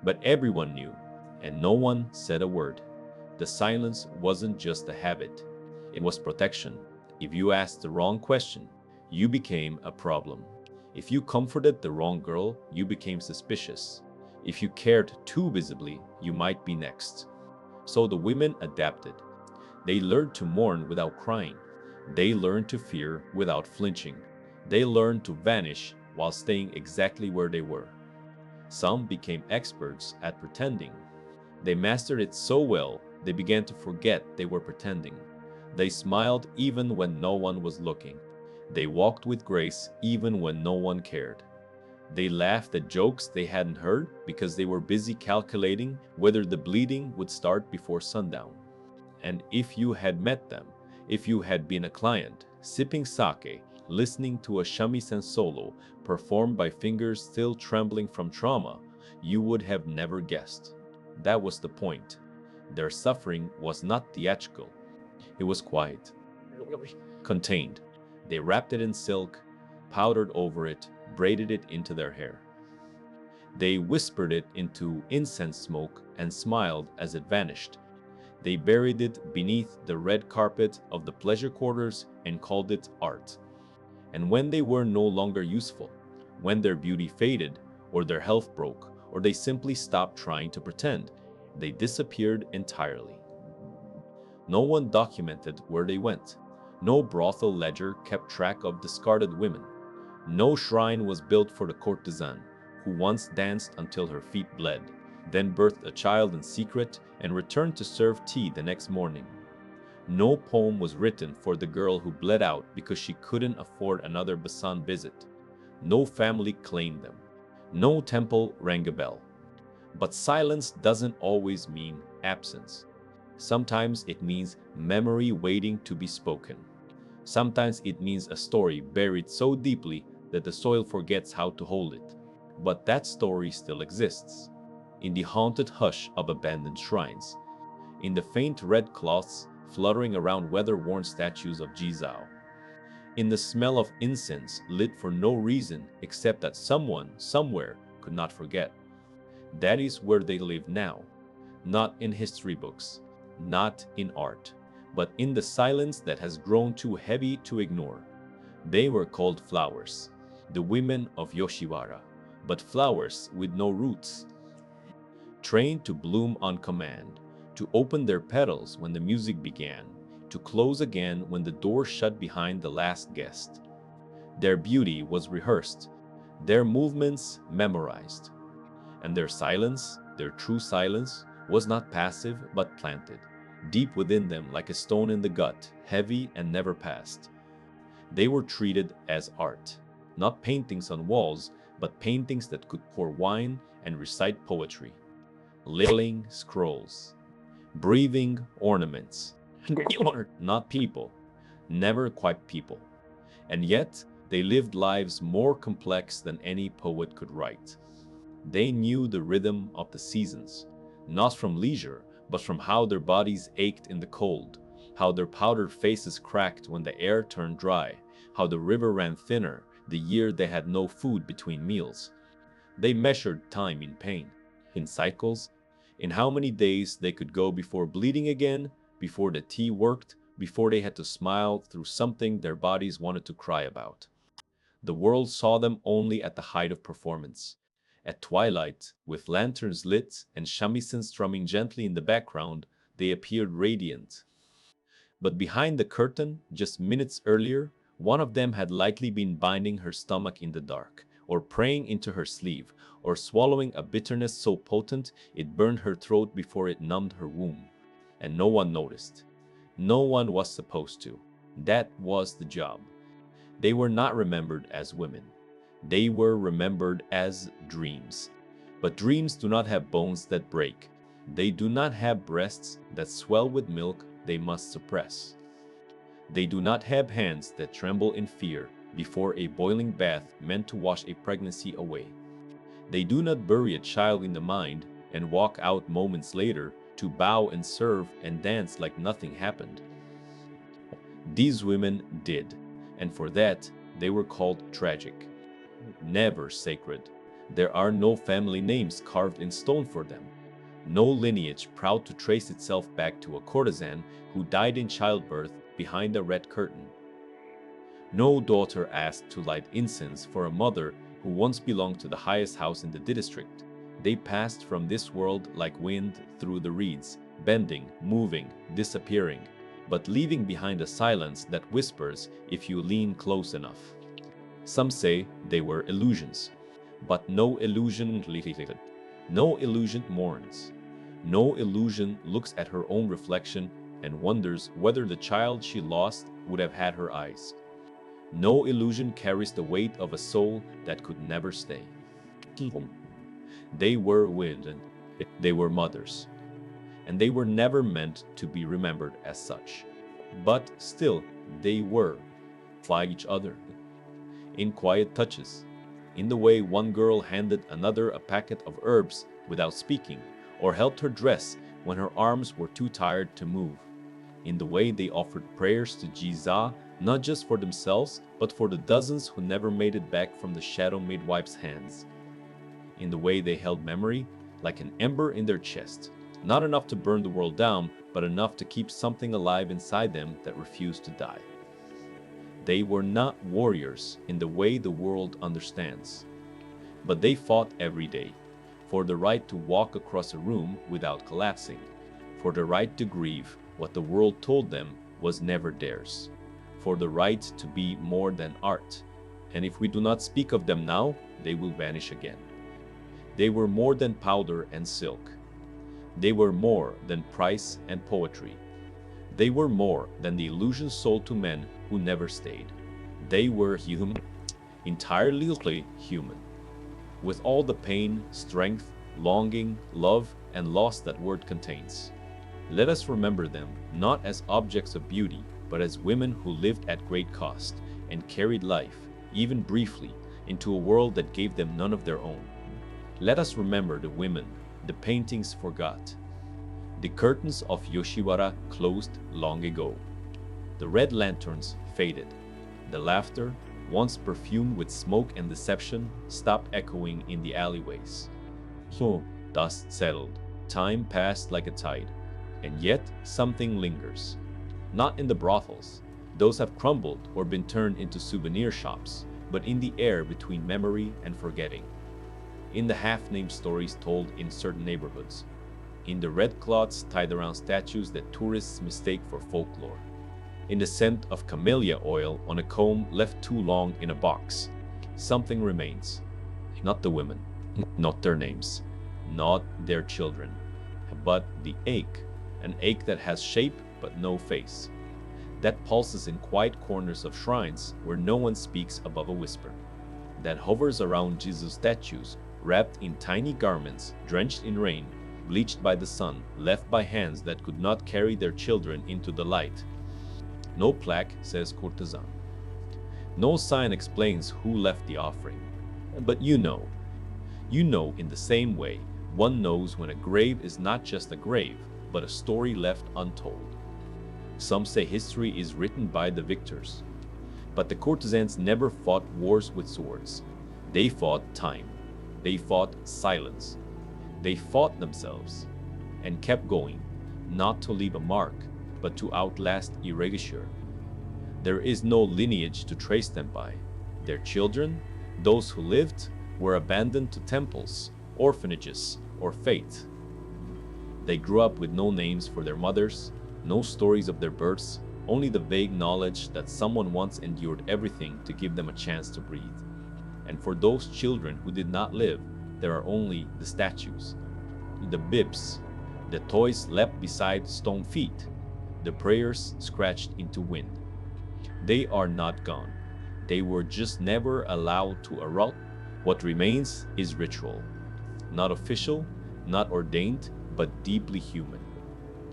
But everyone knew, and no one said a word. The silence wasn't just a habit. It was protection. If you asked the wrong question, you became a problem. If you comforted the wrong girl, you became suspicious. If you cared too visibly, you might be next. So the women adapted. They learned to mourn without crying. They learned to fear without flinching. They learned to vanish while staying exactly where they were. Some became experts at pretending. They mastered it so well, they began to forget they were pretending. They smiled even when no one was looking. They walked with grace even when no one cared. They laughed at jokes they hadn't heard because they were busy calculating whether the bleeding would start before sundown. And if you had met them, If you had been a client, sipping sake, listening to a shamisen solo performed by fingers still trembling from trauma, you would have never guessed. That was the point. Their suffering was not theatrical. It was quiet, contained. They wrapped it in silk, powdered over it, braided it into their hair. They whispered it into incense smoke and smiled as it vanished. They buried it beneath the red carpet of the pleasure quarters and called it art. And when they were no longer useful, when their beauty faded, or their health broke, or they simply stopped trying to pretend, they disappeared entirely. No one documented where they went. No brothel ledger kept track of discarded women. No shrine was built for the courtesan, who once danced until her feet bled, then birthed a child in secret and returned to serve tea the next morning. No poem was written for the girl who bled out because she couldn't afford another Basan visit. No family claimed them. No temple rang a bell. But silence doesn't always mean absence. Sometimes it means memory waiting to be spoken. Sometimes it means a story buried so deeply that the soil forgets how to hold it. But that story still exists. In the haunted hush of abandoned shrines. In the faint red cloths fluttering around weather-worn statues of Jizao. In the smell of incense lit for no reason except that someone, somewhere, could not forget. That is where they live now. Not in history books, not in art, but in the silence that has grown too heavy to ignore. They were called flowers, the women of Yoshiwara, but flowers with no roots. Trained to bloom on command, to open their petals when the music began, to close again when the door shut behind the last guest. Their beauty was rehearsed, their movements memorized, and their silence, their true silence, was not passive but planted, deep within them like a stone in the gut, heavy and never passed. They were treated as art, not paintings on walls, but paintings that could pour wine and recite poetry. Living scrolls, breathing ornaments, not people, never quite people. And yet, they lived lives more complex than any poet could write. They knew the rhythm of the seasons, not from leisure, but from how their bodies ached in the cold, how their powdered faces cracked when the air turned dry, how the river ran thinner the year they had no food between meals. They measured time in pain, in cycles, in how many days they could go before bleeding again, before the tea worked, before they had to smile through something their bodies wanted to cry about. The world saw them only at the height of performance. At twilight, with lanterns lit and shamisen strumming gently in the background, they appeared radiant. But behind the curtain, just minutes earlier, one of them had likely been binding her stomach in the dark, or praying into her sleeve, or swallowing a bitterness so potent it burned her throat before it numbed her womb. And no one noticed. No one was supposed to. That was the job. They were not remembered as women. They were remembered as dreams. But dreams do not have bones that break. They do not have breasts that swell with milk they must suppress. They do not have hands that tremble in fear before a boiling bath meant to wash a pregnancy away. They do not bury a child in the mind and walk out moments later to bow and serve and dance like nothing happened. These women did, and for that they were called tragic. Never sacred. There are no family names carved in stone for them. No lineage proud to trace itself back to a courtesan who died in childbirth behind a red curtain. No daughter asked to light incense for a mother who once belonged to the highest house in the district. They passed from this world like wind through the reeds, bending, moving, disappearing, but leaving behind a silence that whispers if you lean close enough. Some say they were illusions, but no illusion mourns. No illusion looks at her own reflection and wonders whether the child she lost would have had her eyes. No illusion carries the weight of a soul that could never stay. They were women, they were mothers, and they were never meant to be remembered as such. But still, they were like each other, in quiet touches, in the way one girl handed another a packet of herbs without speaking, or helped her dress when her arms were too tired to move, in the way they offered prayers to Jiza, not just for themselves, but for the dozens who never made it back from the shadow midwife's hands, in the way they held memory like an ember in their chest, not enough to burn the world down, but enough to keep something alive inside them that refused to die. They were not warriors in the way the world understands, but they fought every day for the right to walk across a room without collapsing, for the right to grieve what the world told them was never theirs, for the right to be more than art. And if we do not speak of them now, they will vanish again. They were more than powder and silk. They were more than price and poetry. They were more than the illusion sold to men who never stayed. They were human, entirely human, with all the pain, strength, longing, love, and loss that word contains. Let us remember them not as objects of beauty, but as women who lived at great cost and carried life, even briefly, into a world that gave them none of their own. Let us remember the women the paintings forgot. The curtains of Yoshiwara closed long ago. The red lanterns faded. The laughter, once perfumed with smoke and deception, stopped echoing in the alleyways. So, dust settled. Time passed like a tide. And yet, something lingers. Not in the brothels. Those have crumbled or been turned into souvenir shops, but in the air between memory and forgetting. In the half-named stories told in certain neighborhoods. In the red cloths tied around statues that tourists mistake for folklore. In the scent of camellia oil on a comb left too long in a box. Something remains. Not the women, not their names, not their children, but the ache, an ache that has shape but no face, that pulses in quiet corners of shrines where no one speaks above a whisper, that hovers around Jesus statues wrapped in tiny garments, drenched in rain, bleached by the sun, left by hands that could not carry their children into the light. No plaque says Courtesan. No sign explains who left the offering. But you know in the same way, one knows when a grave is not just a grave, but a story left untold. Some say history is written by the victors. But the courtesans never fought wars with swords. They fought time. They fought silence. They fought themselves and kept going, not to leave a mark, but to outlast erasure. There is no lineage to trace them by. Their children, those who lived, were abandoned to temples, orphanages, or fate. They grew up with no names for their mothers, no stories of their births, only the vague knowledge that someone once endured everything to give them a chance to breathe. And for those children who did not live, there are only the statues, the bibs, the toys left beside stone feet, the prayers scratched into wind. They are not gone. They were just never allowed to erupt. What remains is ritual. Not official, not ordained, but deeply human.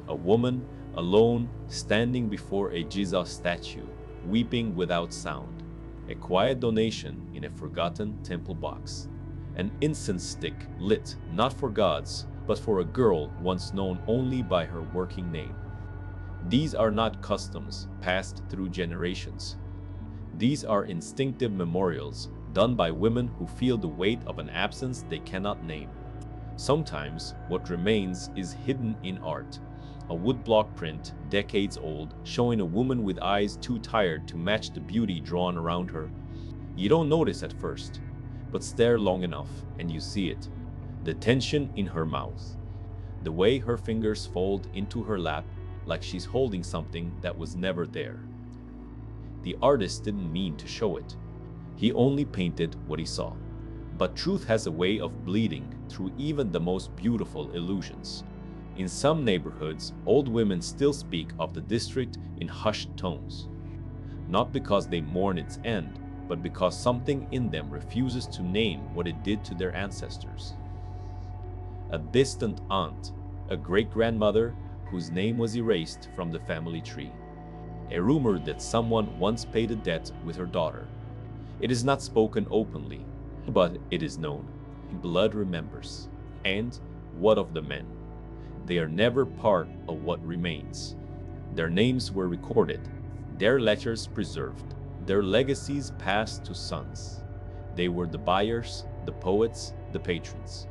A woman, alone, standing before a Jesus statue, weeping without sound. A quiet donation in a forgotten temple box. An incense stick lit not for gods, but for a girl once known only by her working name. These are not customs passed through generations. These are instinctive memorials done by women who feel the weight of an absence they cannot name. Sometimes what remains is hidden in art. A woodblock print, decades old, showing a woman with eyes too tired to match the beauty drawn around her. You don't notice at first, but stare long enough and you see it. The tension in her mouth. The way her fingers fold into her lap like she's holding something that was never there. The artist didn't mean to show it. He only painted what he saw. But truth has a way of bleeding through even the most beautiful illusions. In some neighborhoods, old women still speak of the district in hushed tones. Not because they mourn its end, but because something in them refuses to name what it did to their ancestors. A distant aunt, a great-grandmother whose name was erased from the family tree. a rumor that someone once paid a debt with her daughter. It is not spoken openly, but it is known. Blood remembers. And what of the men? They are never part of what remains. Their names were recorded, their letters preserved, their legacies passed to sons. They were the buyers, the poets, the patrons.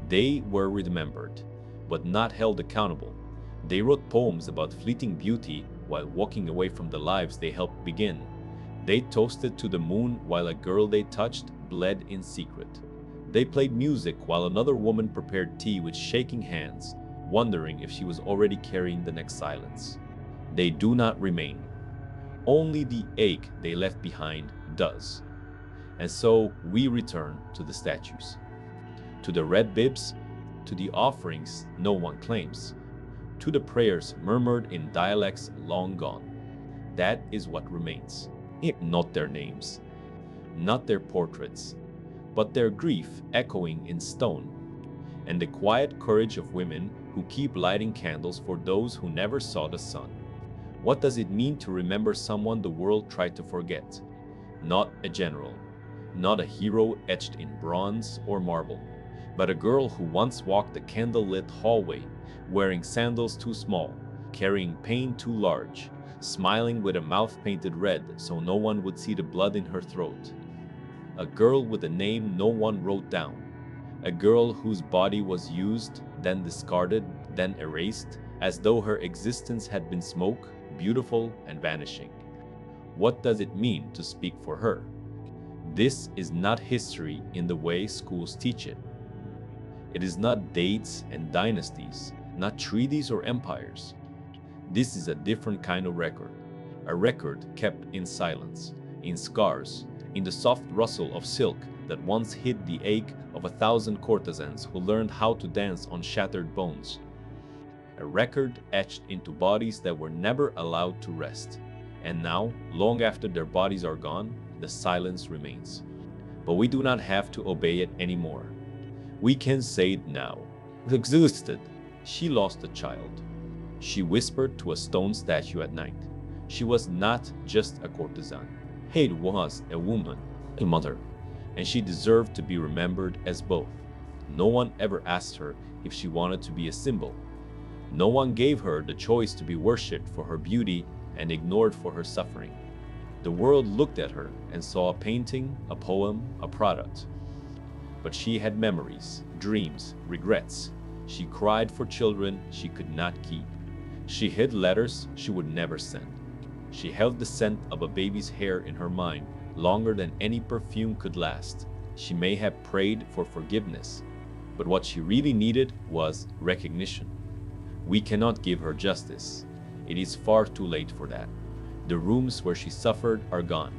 They were remembered, but not held accountable. They wrote poems about fleeting beauty while walking away from the lives they helped begin. They toasted to the moon while a girl they touched bled in secret. They played music while another woman prepared tea with shaking hands, wondering if she was already carrying the next silence. They do not remain. Only the ache they left behind does. And so we return to the statues, to the red bibs, to the offerings no one claims, to the prayers murmured in dialects long gone. That is what remains. Not their names, not their portraits, but their grief echoing in stone, and the quiet courage of women who keep lighting candles for those who never saw the sun. What does it mean to remember someone the world tried to forget? Not a general, not a hero etched in bronze or marble, but a girl who once walked a candlelit hallway, wearing sandals too small, carrying pain too large, smiling with a mouth painted red so no one would see the blood in her throat. A girl with a name no one wrote down. A girl whose body was used, then discarded, then erased, as though her existence had been smoke, beautiful and vanishing. What does it mean to speak for her? This is not history in the way schools teach it. It is not dates and dynasties, not treaties or empires. This is a different kind of record, a record kept in silence, in scars, in the soft rustle of silk that once hid the ache of 1,000 courtesans who learned how to dance on shattered bones. A record etched into bodies that were never allowed to rest. And now, long after their bodies are gone, the silence remains. But we do not have to obey it anymore. We can say it now. It existed. She lost a child. She whispered to a stone statue at night. She was not just a courtesan. It was a woman, a mother, and she deserved to be remembered as both. No one ever asked her if she wanted to be a symbol. No one gave her the choice to be worshipped for her beauty and ignored for her suffering. The world looked at her and saw a painting, a poem, a product. But she had memories, dreams, regrets. She cried for children she could not keep. She hid letters she would never send. She held the scent of a baby's hair in her mind longer than any perfume could last. She may have prayed for forgiveness, but what she really needed was recognition. We cannot give her justice. It is far too late for that. The rooms where she suffered are gone.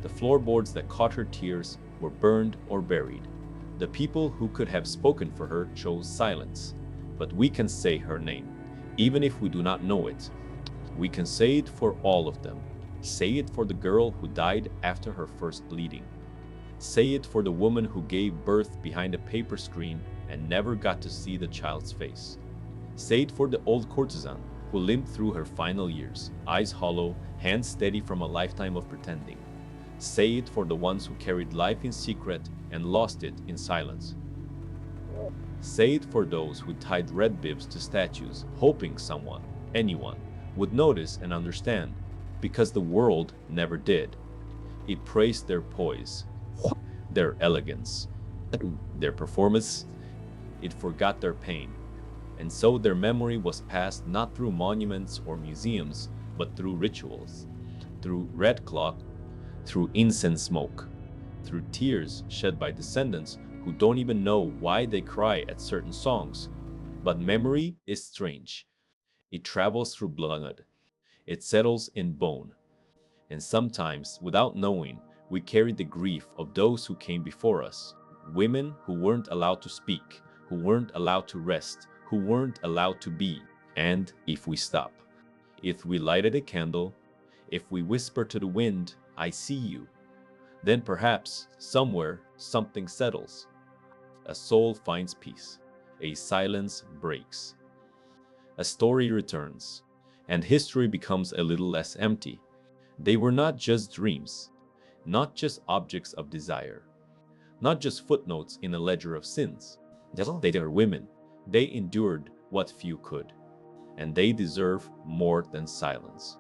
The floorboards that caught her tears were burned or buried. The people who could have spoken for her chose silence. But we can say her name, even if we do not know it. We can say it for all of them. Say it for the girl who died after her first bleeding. Say it for the woman who gave birth behind a paper screen and never got to see the child's face. Say it for the old courtesan who limped through her final years, eyes hollow, hands steady from a lifetime of pretending. Say it for the ones who carried life in secret and lost it in silence. Say it for those who tied red bibs to statues, hoping someone, anyone, would notice and understand, because the world never did. It praised their poise, their elegance, their performance. It forgot their pain. And so their memory was passed not through monuments or museums, but through rituals, through red cloth, through incense smoke, through tears shed by descendants who don't even know why they cry at certain songs. But memory is strange. It travels through blood. It settles in bone. And sometimes, without knowing, we carry the grief of those who came before us. Women who weren't allowed to speak, who weren't allowed to rest, who weren't allowed to be. And if we stop, if we lighted a candle, if we whisper to the wind, "I see you," then perhaps, somewhere, something settles. A soul finds peace. A silence breaks. A story returns. and history becomes a little less empty. They were not just dreams, not just objects of desire, not just footnotes in a ledger of sins. They were women. They endured what few could, and they deserve more than silence.